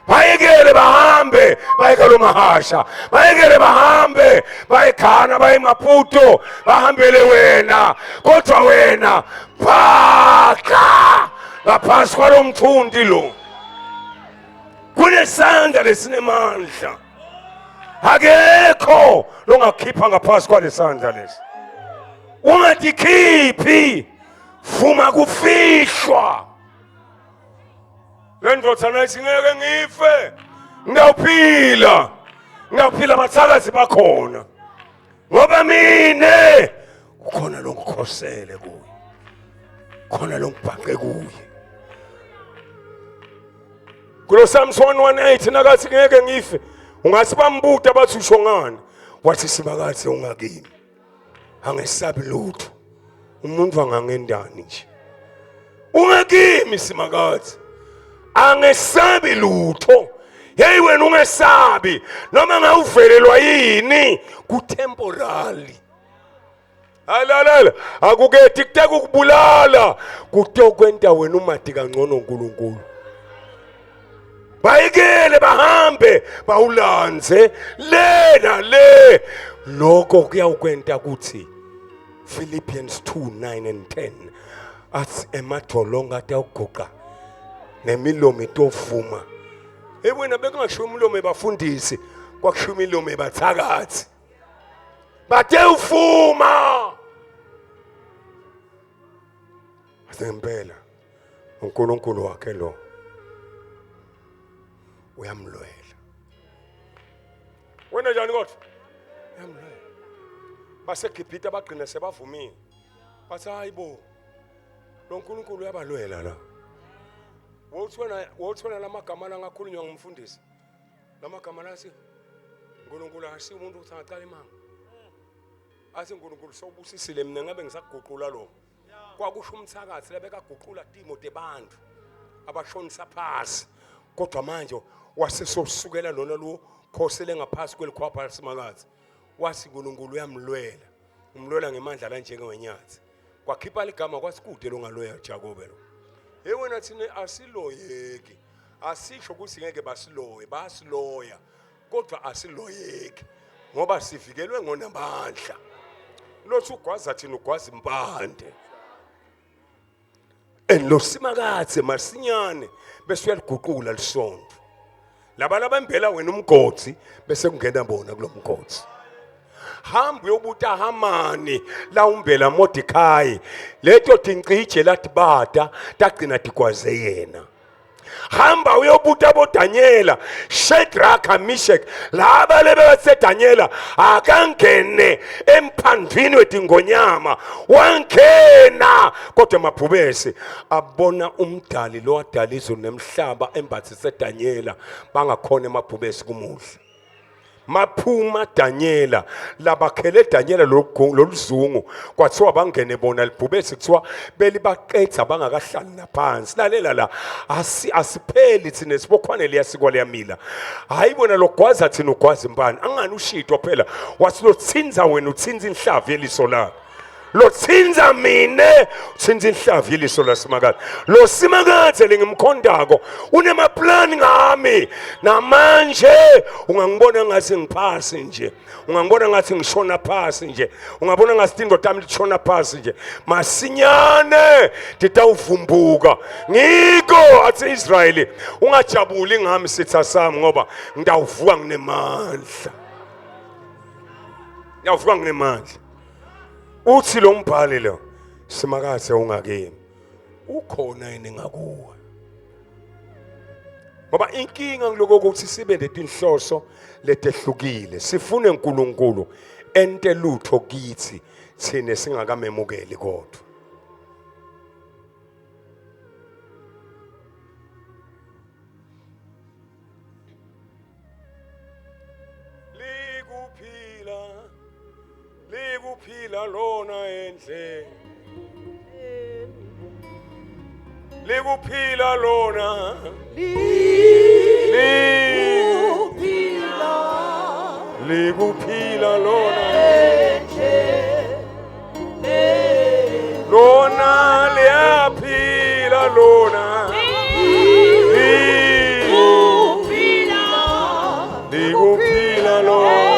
Speaker 1: bayekele bahambe bayekele mahasha bayekele bahambe bayekhana bayemaputo bahambele wena kodwa wena phaka ngaphansi kwalomthundi lo kunesandla lesinemandla akekho longakhipha ngaphansi kwalesandla lesi ungatikhiphi fuma kufihlwa lendvodza nathi ngeke ngife ngiyawuphila bathakazi bakhona ngoba mine ukhona longikhosele kuye khona longibhaqe kuye kulo Samson 1:8 nakathi ngeke ngife ungathi bambuta bathi usho ngani wathi sibakathi ungakimi angesabi lutho umuntu angangendani nje ungakimi simakathi angesabi lutho hey wena ungesabi noma ngawuvelelwa yini kutemporally halalala akukethi kuteka ukubulala kutokwenta wena umadi kangcono uNkulunkulu bayekele bahambe bawulanze le lokho kuyawukwenta ukuthi Philippians 2:9 and 10 athi emadolonga atawuguqa nemilomo itofuma wena bekungashiwo imilomo ebafundisi kwakushiwo imilomo ebathakathi bathe ufuma asempela uNkulunkulu wakhe lo uyamlwela wena njani kodwa uyamlwela baseGibhithe bagcina sebavumile bathi hayibo lo uNkulunkulu uyabalwela la wothona lamagama langakhulunywa ngumfundisi lamagama lasi uNkulunkulu asiyo umuntu uthi angaqala imanga athi uNkulunkulu sobusisile mina ngabe ngisaguqula lo kwakusho umthakathi labekaguqula Timothy bantu abashonisa phasi kodwa manje wasesosukela lona lo khosele ngaphasi kwelikhwapha lasimakazi wasi uNkulunkulu uyamlwela umlwela ngemandla la njengewenyathi kwakhipha ligama kwasikude lo ngaloya Jakobe lo wena thina asiloyeki asisho ukuthi ngeke basiloye basiloya kodwa asiloyeki ngoba sivikelwe ngonamandla lothi ugwaza thina ugwaza impande enlosimakathi masinyane bese uyaliguqula lisondo laba labambela wena umgodi bese kungena bona kulomgodi hamba uyobuta Hamani la umbela Mordekhai leto tinqije lathi bada tagcina tikwaze yena. Hamba uyobuta boDanyela, Shadraka, Meshach, laba lebese Danyela akangene emphandweni wetingonyama wangena kodwa mabhubesi abona umdali lo wadala izulu nemhlaba embathise Danyela bangakhona emabhubesi kumuhle. Maphuma Danyela labakhele Danyela loluzungu kwathiwa bangene bona libhubesi kuthiwa belibaqedza bangakahlali naphansi. Lalela la asipheli thina sibokhwane liyasikwa liyamila. Hayi bona logwaza thina ugwaza imbani angani ushito phela wathi lothinza wena uthinza inhlavu yeliso lakho. Lo tsinza mine tsinza inhlavu yeliso lasimakazi. Lo simakazi lengimkhondako unemaplani ngami namanje ungangibona ngathi ngiphasi nje, ungangibona ngathi ngishona phasi nje, ungabona ngathi indoda yami lishona phasi nje, masinyane titawuvumbuka. Ngiko athi Israyeli ungajabuli ngami sitha sami ngoba ngidawuvuka nginemandla. Ngiyawuvuka nginemandla. Uthi lo mbhali lo simakaze ungakemi ukhona yini ngakuwe. Ngoba inkinga ngiloko ukuthi sibe netinhloso letehlukile sifune uNkulunkulu ente lutho kithi thine singakamemukeli kodwa. Likuphila lona endle likuphila lona likuphila lona lona liyaphila lona likuphila lona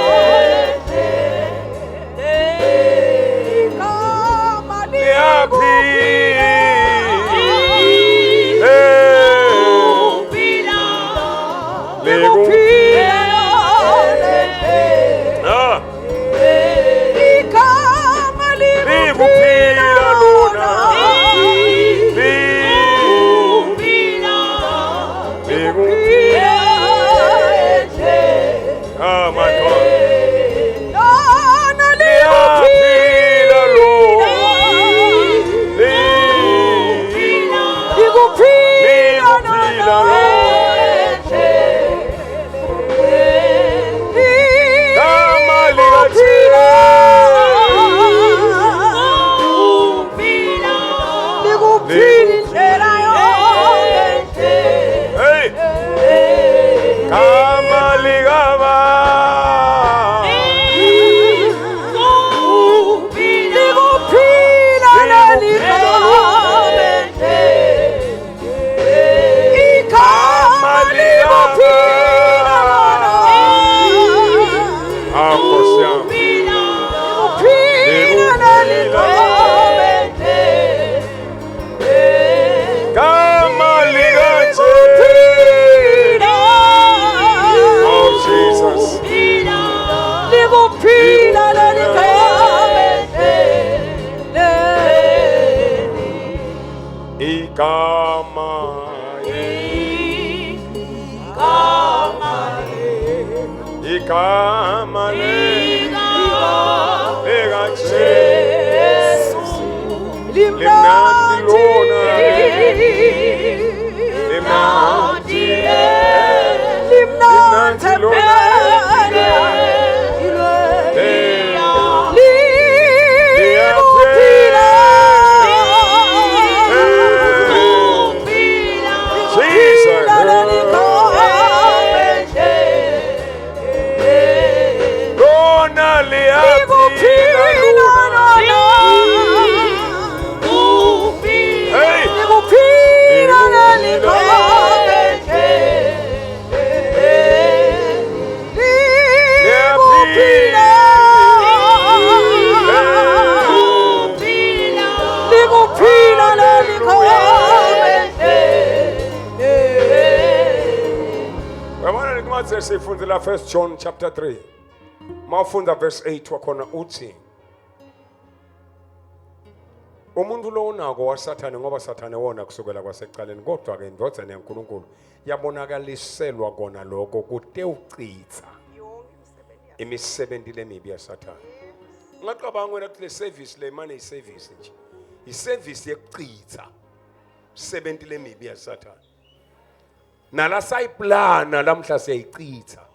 Speaker 1: First John chapter 3. Mawufunda verse 8 wakhona uthi umuntu lo unako wasathane ngoba sathane wona kusukela kwasecaleni kodwa ke indodana yaNkulunkulu yabonakaliselwa kona lokho kude ucitha imisebenzi lemibi yasathane. Ngicabanga wena ukuthi le service le manje iservice nje. Iservice yokucitha imisebenzi lemibi yasathane. Nala sayiplana lamhla siyayicitha.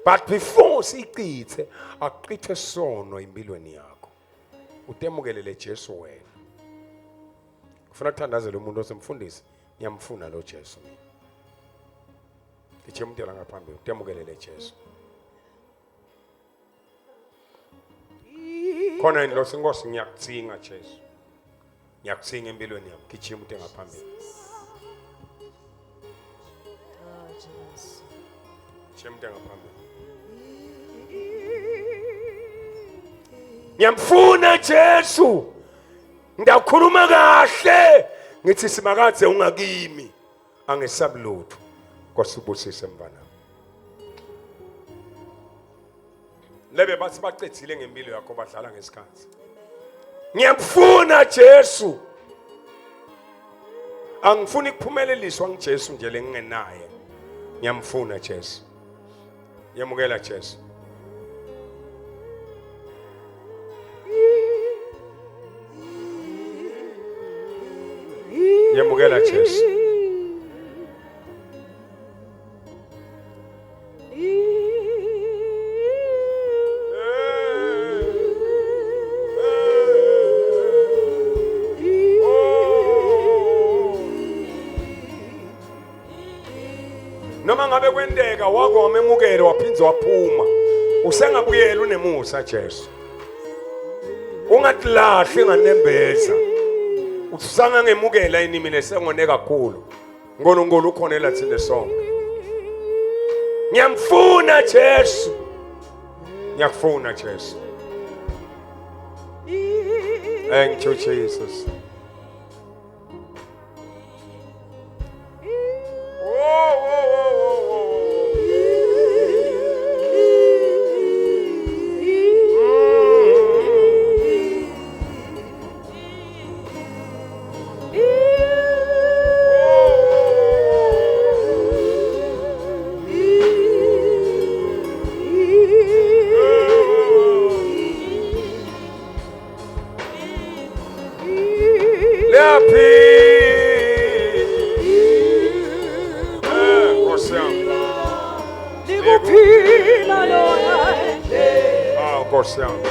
Speaker 1: But before sicithe aqithe sono impilweni yakho. Utemukele le Jesu wena. Ufuna ukuthandazela umuntu osemfundisi, ngiyamfuna lo Jesu mina. Ngithi umntela ngaphambili utemukele le Jesu. Khona lo sinkosi ngiyakutsinga Jesu. Ngiyakutsinga empilweni yami. Gijima umuntu engaphambili. Gijima umuntu engaphambili. Ngiyamfuna Jesu. Ngiyakhuluma kahle. Ngithi simakadze ungakimi. Angesabulutho. Kosibusise mfana. Lebe bathi baqedile ngempilo yakho badlala ngesikhathi. Ngiyamfuna Jesu. Angifuni ukuphumeleliswa ngiJesu nje lengingenaye. Ngiyamfuna Jesu. Ngiyamukela Jesu. Ngiyamukela Jesu. Noma ngabe kwendeka wako wamemukela waphinza waphuma usengabuyela unemusa Jesu. Ungatilahli nganembeza. Usanga ngemukela inimi lesengone kakhulu. Nkulunkulu ukhonela thina sonke. Ngiyamfuna Jesu. Ngiyakufuna Jesu. Thank you Jesus.
Speaker 2: Nikuphila lo.
Speaker 1: Nkosi yami.